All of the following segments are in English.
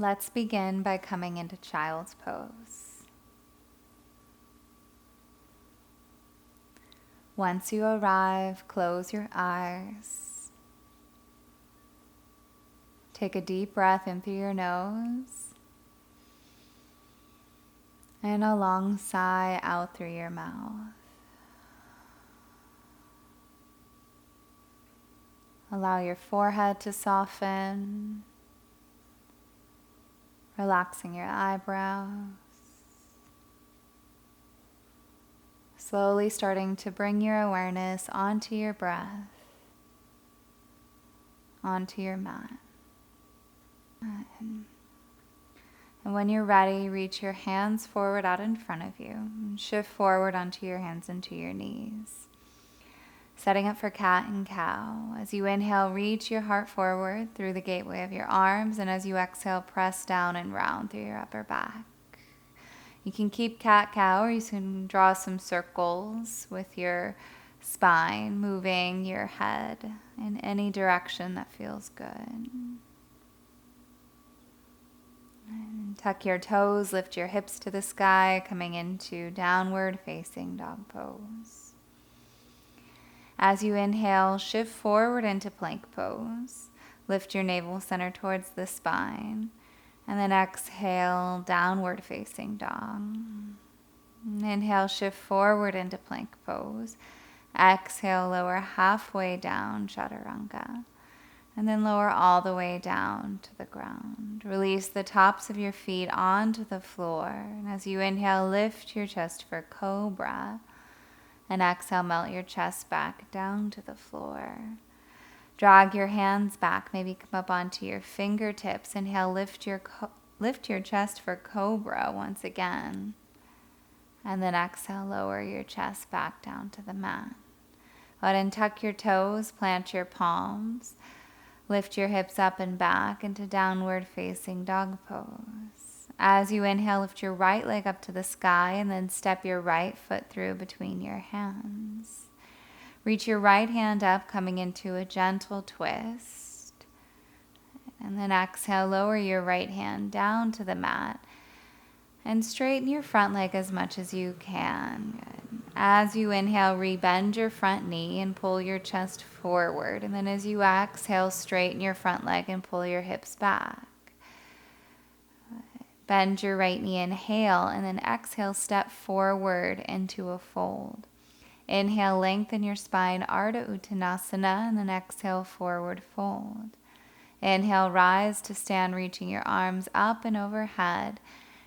Let's begin by coming into child's pose. Once you arrive, close your eyes. Take a deep breath in through your nose and a long sigh out through your mouth. Allow your forehead to soften, relaxing your eyebrows. Slowly starting to bring your awareness onto your breath, onto your mat. And when you're ready, reach your hands forward out in front of you. And shift forward onto your hands and to your knees. Setting up for cat and cow. As you inhale, reach your heart forward through the gateway of your arms. And as you exhale, press down and round through your upper back. You can keep cat-cow, or you can draw some circles with your spine, moving your head in any direction that feels good. And tuck your toes, lift your hips to the sky, coming into downward facing dog pose. As you inhale, shift forward into plank pose. Lift your navel center towards the spine. And then exhale, downward facing dog. Inhale, shift forward into plank pose. Exhale, lower halfway down, chaturanga. And then lower all the way down to the ground. Release the tops of your feet onto the floor. And as you inhale, lift your chest for cobra. And exhale, melt your chest back down to the floor. Drag your hands back, maybe come up onto your fingertips. Inhale, lift your chest for cobra once again. And then exhale, lower your chest back down to the mat. Go ahead and tuck your toes, plant your palms. Lift your hips up and back into downward facing dog pose. As you inhale, lift your right leg up to the sky and then step your right foot through between your hands. Reach your right hand up, coming into a gentle twist. And then exhale, lower your right hand down to the mat. And straighten your front leg as much as you can. Good. As you inhale, rebend your front knee and pull your chest forward. And then as you exhale, straighten your front leg and pull your hips back. Bend your right knee, inhale, and then exhale, step forward into a fold. Inhale, lengthen your spine, Ardha Uttanasana, and then exhale, forward fold. Inhale, rise to stand, reaching your arms up and overhead.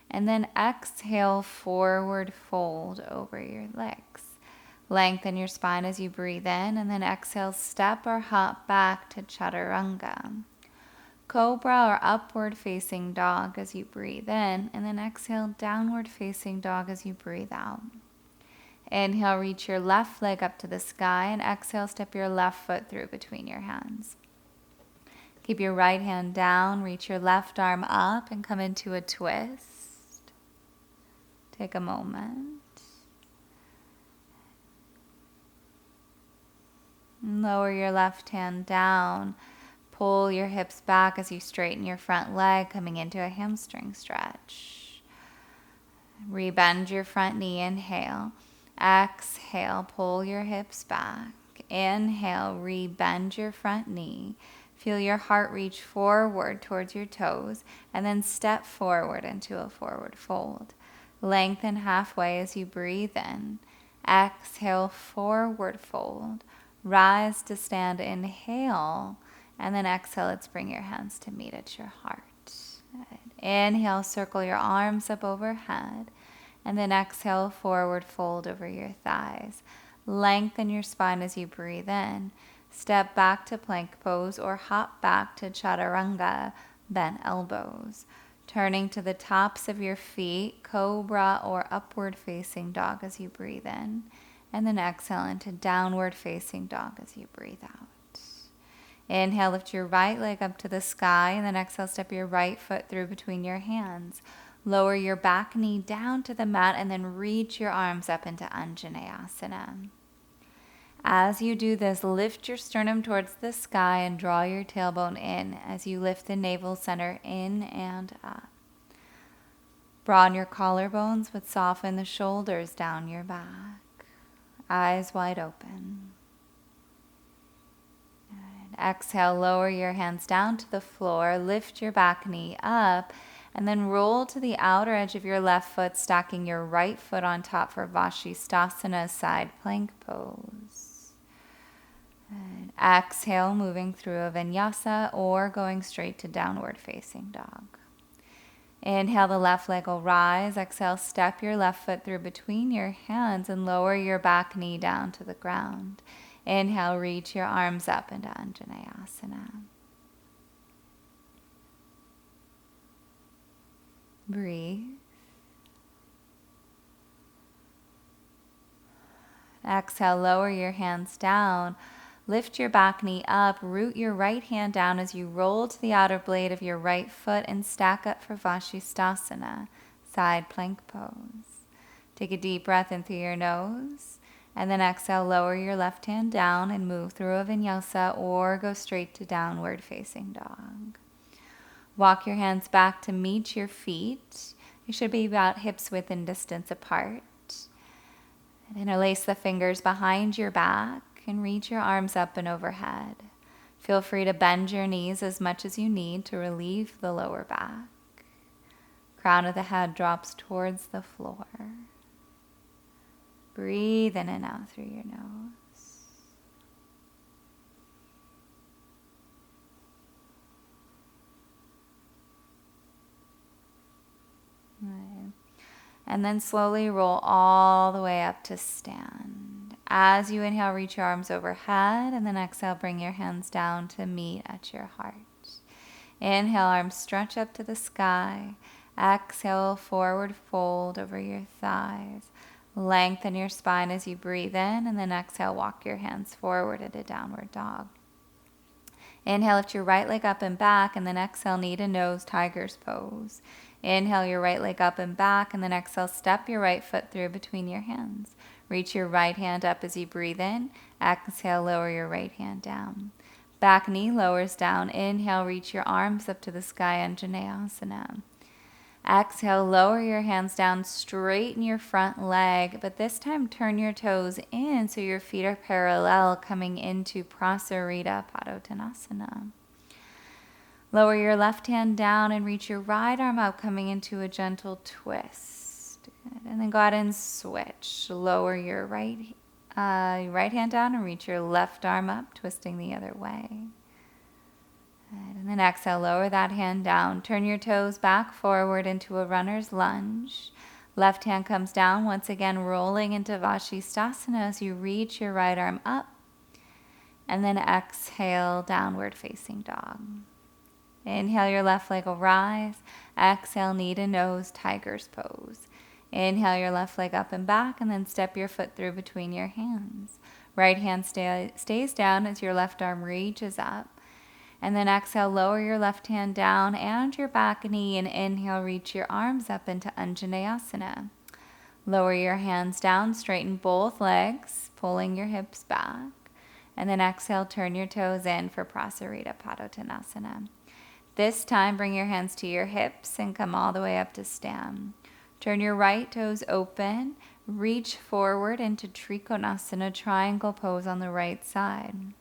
And then exhale, forward fold over your legs. Lengthen your spine as you breathe in, and then exhale, step or hop back to chaturanga. Cobra or upward facing dog as you breathe in, and then exhale, downward facing dog as you breathe out. Inhale, reach your left leg up to the sky, and exhale, step your left foot through between your hands. Keep your right hand down, reach your left arm up, and come into a twist. Take a moment. And lower your left hand down. Pull your hips back as you straighten your front leg, coming into a hamstring stretch. Rebend your front knee, inhale. Exhale, pull your hips back. Inhale, rebend your front knee. Feel your heart reach forward towards your toes, and then step forward into a forward fold. Lengthen halfway as you breathe in. Exhale, forward fold. Rise to stand, inhale. And then exhale, let's bring your hands to meet at your heart. Good. Inhale, circle your arms up overhead. And then exhale, forward fold over your thighs. Lengthen your spine as you breathe in. Step back to plank pose or hop back to chaturanga, bent elbows. Turning to the tops of your feet, cobra or upward facing dog as you breathe in. And then exhale into downward facing dog as you breathe out. Inhale, lift your right leg up to the sky, and then exhale, step your right foot through between your hands. Lower your back knee down to the mat, and then reach your arms up into Anjaneyasana. As you do this, lift your sternum towards the sky and draw your tailbone in as you lift the navel center in and up. Broaden your collarbones, but soften the shoulders down your back. Eyes wide open. Good. Exhale, lower your hands down to the floor, lift your back knee up, and then roll to the outer edge of your left foot, stacking your right foot on top for Vashisthasana, side plank pose. Good. Exhale, moving through a vinyasa or going straight to downward facing dog. Inhale, the left leg will rise. Exhale, step your left foot through between your hands and lower your back knee down to the ground. Inhale, reach your arms up into Anjaneyasana. Breathe. Exhale, lower your hands down. Lift your back knee up, root your right hand down as you roll to the outer blade of your right foot and stack up for Vashisthasana, side plank pose. Take a deep breath in through your nose, and then exhale, lower your left hand down and move through a vinyasa or go straight to downward facing dog. Walk your hands back to meet your feet. You should be about hips width and distance apart. And interlace the fingers behind your back and reach your arms up and overhead. Feel free to bend your knees as much as you need to relieve the lower back. Crown of the head drops towards the floor. Breathe in and out through your nose. Right. And then slowly roll all the way up to stand. As you inhale, reach your arms overhead, and then exhale, bring your hands down to meet at your heart. Inhale, arms stretch up to the sky. Exhale, forward fold over your thighs. Lengthen your spine as you breathe in, and then exhale, walk your hands forward at a downward dog. Inhale, lift your right leg up and back, and then exhale, knee to nose, tiger's pose. Inhale, your right leg up and back, and then exhale, step your right foot through between your hands. Reach your right hand up as you breathe in. Exhale, lower your right hand down. Back knee lowers down. Inhale, reach your arms up to the sky, Anjaneyasana. Exhale, lower your hands down, straighten your front leg, but this time turn your toes in so your feet are parallel, coming into Prasarita Padottanasana. Lower your left hand down and reach your right arm up, coming into a gentle twist. Good. And then go ahead and switch. Lower your right hand down and reach your left arm up, twisting the other way. Good. And then exhale, lower that hand down. Turn your toes back forward into a runner's lunge. Left hand comes down, once again rolling into Vashisthasana as you reach your right arm up. And then exhale, downward facing dog. Inhale, your left leg will rise. Exhale, knee to nose, tiger's pose. Inhale, your left leg up and back, and then step your foot through between your hands. Right hand stays down as your left arm reaches up. And then exhale, lower your left hand down and your back knee, and inhale, reach your arms up into Anjaneyasana. Lower your hands down, straighten both legs, pulling your hips back. And then exhale, turn your toes in for Prasarita Padottanasana. This time, bring your hands to your hips and come all the way up to stand. Turn your right toes open, reach forward into Trikonasana, triangle pose on the right side.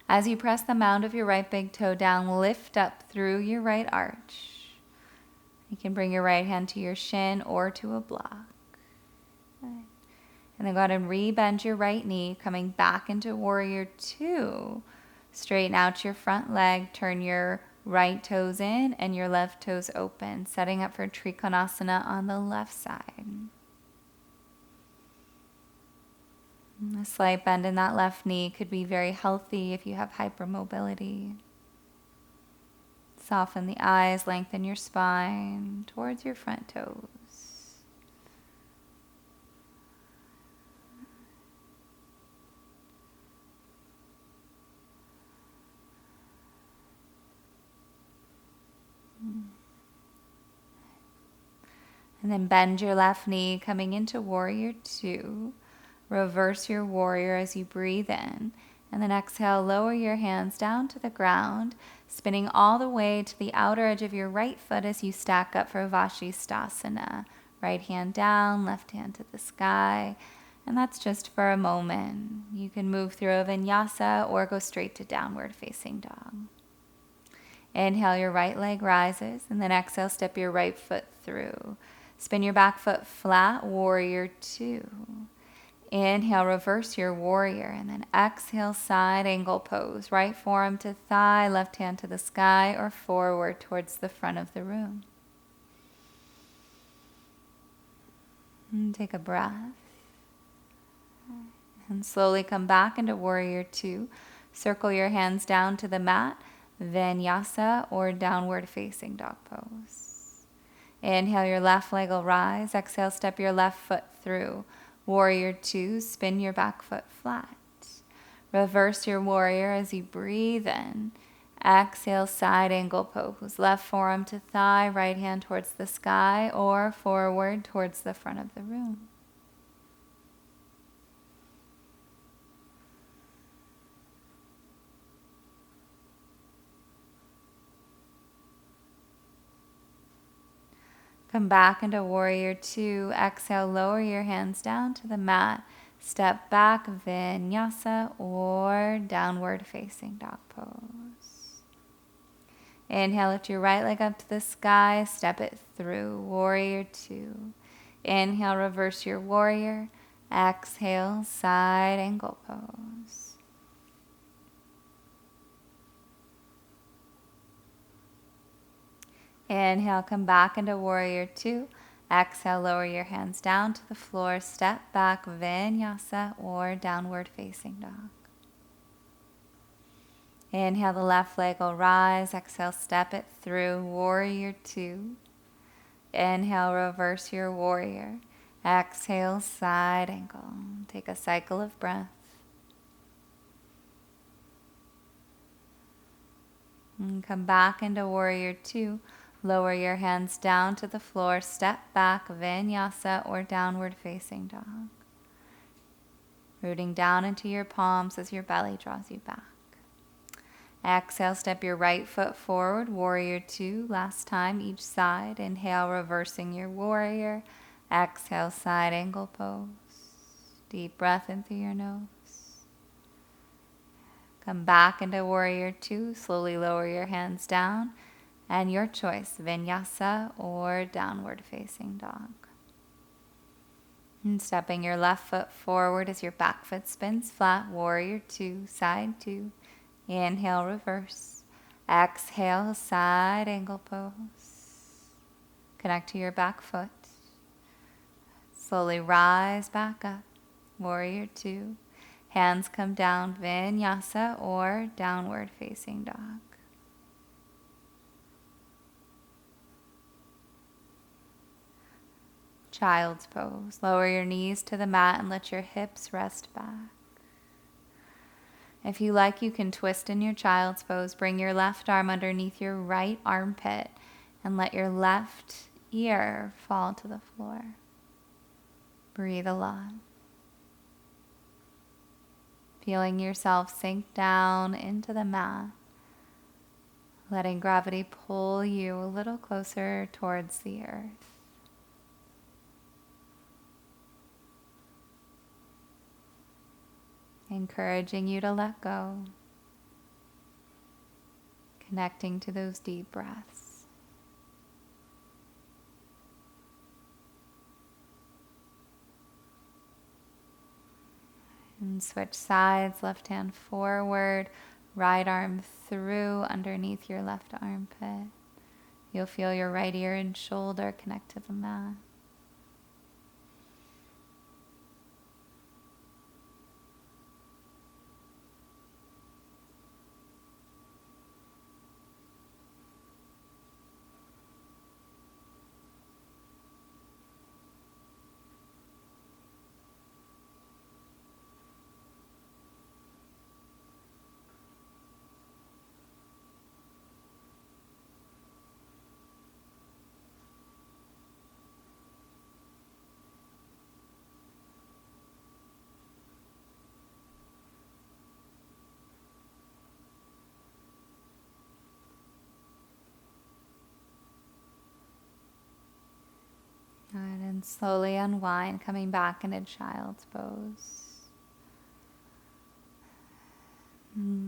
As you press the mound of your right big toe down, lift up through your right arch. You can bring your right hand to your shin or to a block. Okay. And then go ahead and re-bend your right knee, coming back into Warrior Two. Straighten out your front leg, turn your right toes in and your left toes open, setting up for Trikonasana on the left side. A slight bend in that left knee could be very healthy if you have hypermobility. Soften the eyes, lengthen your spine towards your front toes. And then bend your left knee, coming into Warrior Two. Reverse your warrior as you breathe in. And then exhale, lower your hands down to the ground, spinning all the way to the outer edge of your right foot as you stack up for Vashisthasana. Right hand down, left hand to the sky. And that's just for a moment. You can move through a vinyasa or go straight to downward facing dog. Inhale, your right leg rises, and then exhale, step your right foot through. Spin your back foot flat, warrior two. Inhale, reverse your warrior, and then exhale, side angle pose. Right forearm to thigh, left hand to the sky, or forward towards the front of the room. And take a breath. And slowly come back into warrior two. Circle your hands down to the mat, vinyasa or downward facing dog pose. Inhale, your left leg will rise. Exhale, step your left foot through. Warrior two, spin your back foot flat. Reverse your warrior as you breathe in. Exhale, side angle pose. Left forearm to thigh, right hand towards the sky or forward towards the front of the room. Come back into warrior two. Exhale, lower your hands down to the mat. Step back, vinyasa or downward facing dog pose. Inhale, lift your right leg up to the sky. Step it through, warrior two. Inhale, reverse your warrior. Exhale, side angle pose. Inhale, come back into warrior two. Exhale, lower your hands down to the floor. Step back, vinyasa or downward facing dog. Inhale, the left leg will rise. Exhale, step it through, warrior two. Inhale, reverse your warrior. Exhale, side angle. Take a cycle of breath. And come back into warrior two. Lower your hands down to the floor. Step back, vinyasa or downward facing dog. Rooting down into your palms as your belly draws you back. Exhale, step your right foot forward, warrior two. Last time, each side. Inhale, reversing your warrior. Exhale, side angle pose. Deep breath in through your nose. Come back into warrior two. Slowly lower your hands down. And your choice, vinyasa or downward facing dog. And stepping your left foot forward as your back foot spins flat, warrior two, side two. Inhale, reverse. Exhale, side angle pose. Connect to your back foot. Slowly rise back up, warrior two. Hands come down, vinyasa or downward facing dog. Child's pose. Lower your knees to the mat and let your hips rest back. If you like, you can twist in your child's pose. Bring your left arm underneath your right armpit and let your left ear fall to the floor. Breathe a lot. Feeling yourself sink down into the mat. Letting gravity pull you a little closer towards the earth. Encouraging you to let go, connecting to those deep breaths. And switch sides, left hand forward, right arm through underneath your left armpit. You'll feel your right ear and shoulder connect to the mat. And slowly unwind, coming back into child's pose.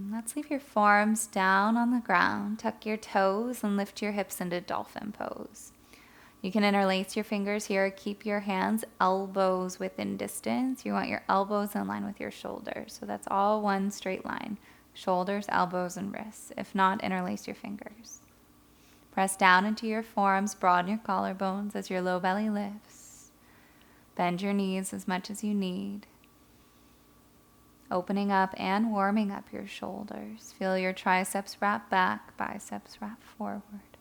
Let's leave your forearms down on the ground. Tuck your toes and lift your hips into dolphin pose. You can interlace your fingers here. Keep your hands, elbows within distance. You want your elbows in line with your shoulders. So that's all one straight line. Shoulders, elbows, and wrists. If not, interlace your fingers. Press down into your forearms. Broaden your collarbones as your low belly lifts. Bend your knees as much as you need. Opening up and warming up your shoulders. Feel your triceps wrap back, biceps wrap forward.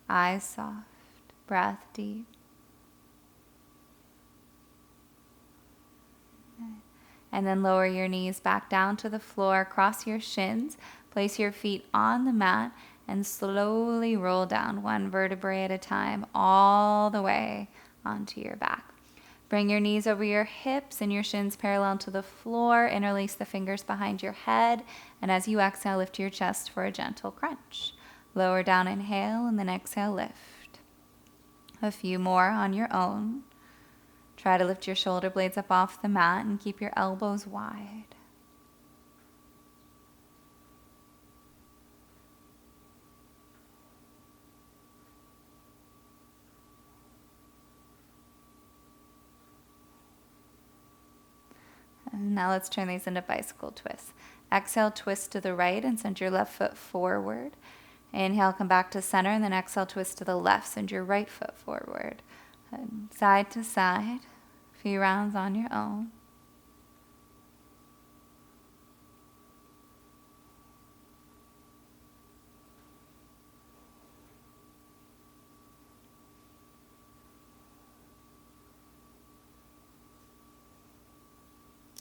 Eyes soft, breath deep. And then lower your knees back down to the floor. Cross your shins. Place your feet on the mat and slowly roll down one vertebrae at a time all the way onto your back. Bring your knees over your hips and your shins parallel to the floor. Interlace the fingers behind your head. And as you exhale, lift your chest for a gentle crunch. Lower down, inhale, and then exhale, lift. A few more on your own. Try to lift your shoulder blades up off the mat and keep your elbows wide. And now let's turn these into bicycle twists. Exhale, twist to the right and send your left foot forward. Inhale, come back to center, and then exhale, twist to the left, send your right foot forward. And side to side, a few rounds on your own.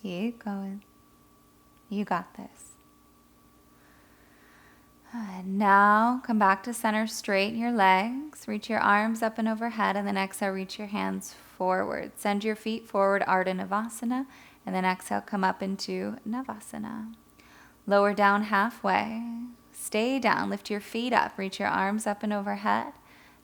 Keep going. You got this. And now come back to center, straighten your legs, reach your arms up and overhead, and then exhale, reach your hands forward. Send your feet forward, Ardha Navasana, and then exhale, come up into Navasana. Lower down halfway, stay down, lift your feet up, reach your arms up and overhead.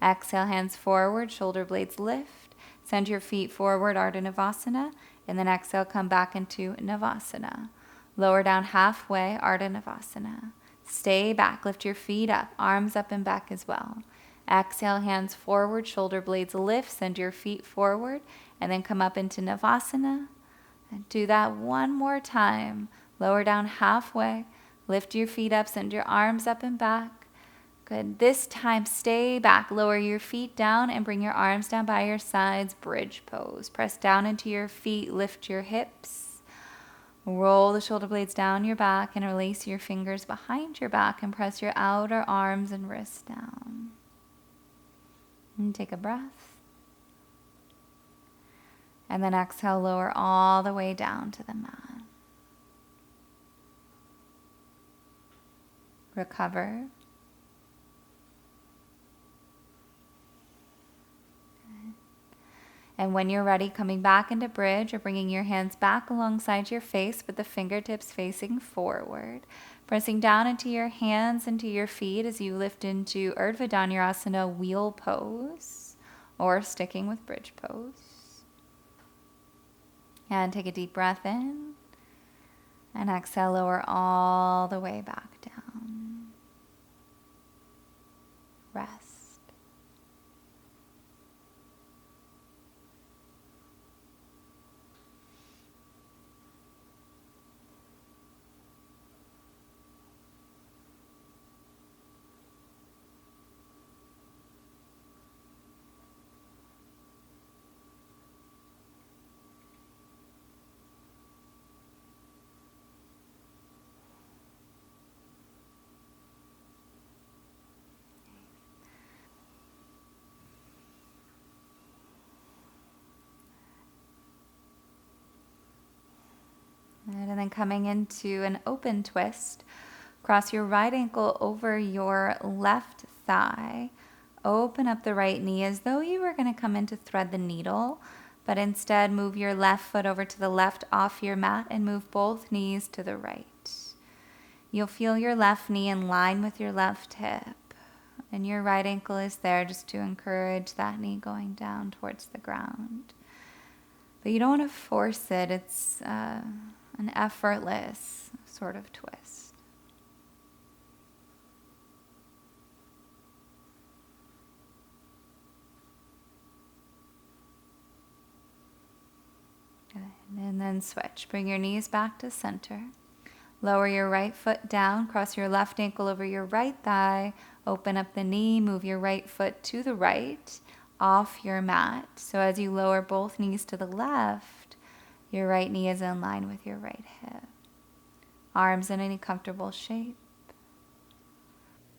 Exhale, hands forward, shoulder blades lift. Send your feet forward, Ardha Navasana, and then exhale, come back into Navasana. Lower down halfway, Ardha Navasana. Stay back, lift your feet up, arms up and back as well. Exhale, hands forward, shoulder blades lift, send your feet forward, and then come up into Navasana. And do that one more time. Lower down halfway, lift your feet up, send your arms up and back. Good. This time, stay back, lower your feet down and bring your arms down by your sides, bridge pose. Press down into your feet, lift your hips. Roll the shoulder blades down your back, interlace your fingers behind your back and press your outer arms and wrists down. And take a breath. And then exhale, lower all the way down to the mat. Recover. And when you're ready, coming back into bridge or bringing your hands back alongside your face with the fingertips facing forward. Pressing down into your hands, into your feet as you lift into Urdhva Dhanurasana wheel pose or sticking with bridge pose. And take a deep breath in and exhale, lower all the way back down. Rest. And then coming into an open twist, cross your right ankle over your left thigh. Open up the right knee as though you were going to come in to thread the needle, but instead move your left foot over to the left off your mat and move both knees to the right. You'll feel your left knee in line with your left hip. And your right ankle is there just to encourage that knee going down towards the ground. But you don't want to force it. It's an effortless sort of twist. Good. And then switch. Bring your knees back to center. Lower your right foot down. Cross your left ankle over your right thigh. Open up the knee. Move your right foot to the right, off your mat. So as you lower both knees to the left, your right knee is in line with your right hip. Arms in any comfortable shape.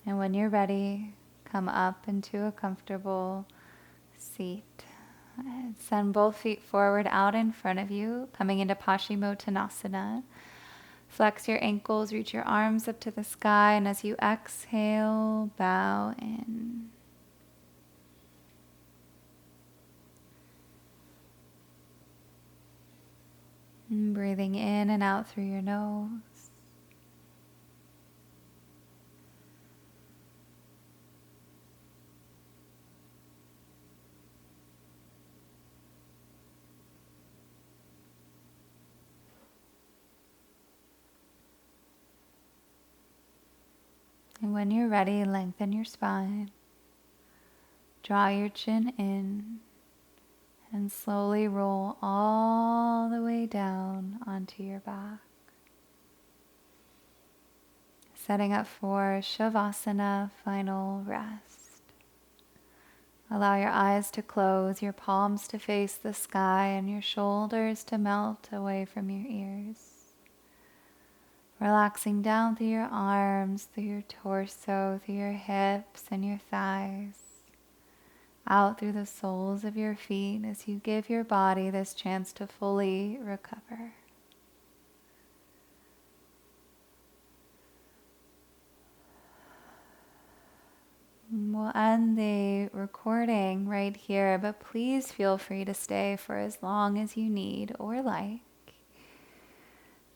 And when you're ready, come up into a comfortable seat. Send both feet forward out in front of you, coming into Paschimottanasana. Flex your ankles, reach your arms up to the sky, and as you exhale, bow in. And breathing in and out through your nose. And when you're ready, lengthen your spine. Draw your chin in and slowly roll all the way down onto your back. Setting up for Shavasana, final rest. Allow your eyes to close, your palms to face the sky, and your shoulders to melt away from your ears. Relaxing down through your arms, through your torso, through your hips and your thighs. Out through the soles of your feet as you give your body this chance to fully recover. We'll end the recording right here, but please feel free to stay for as long as you need or like.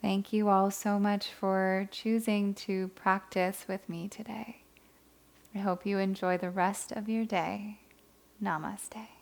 Thank you all so much for choosing to practice with me today. I hope you enjoy the rest of your day. Namaste.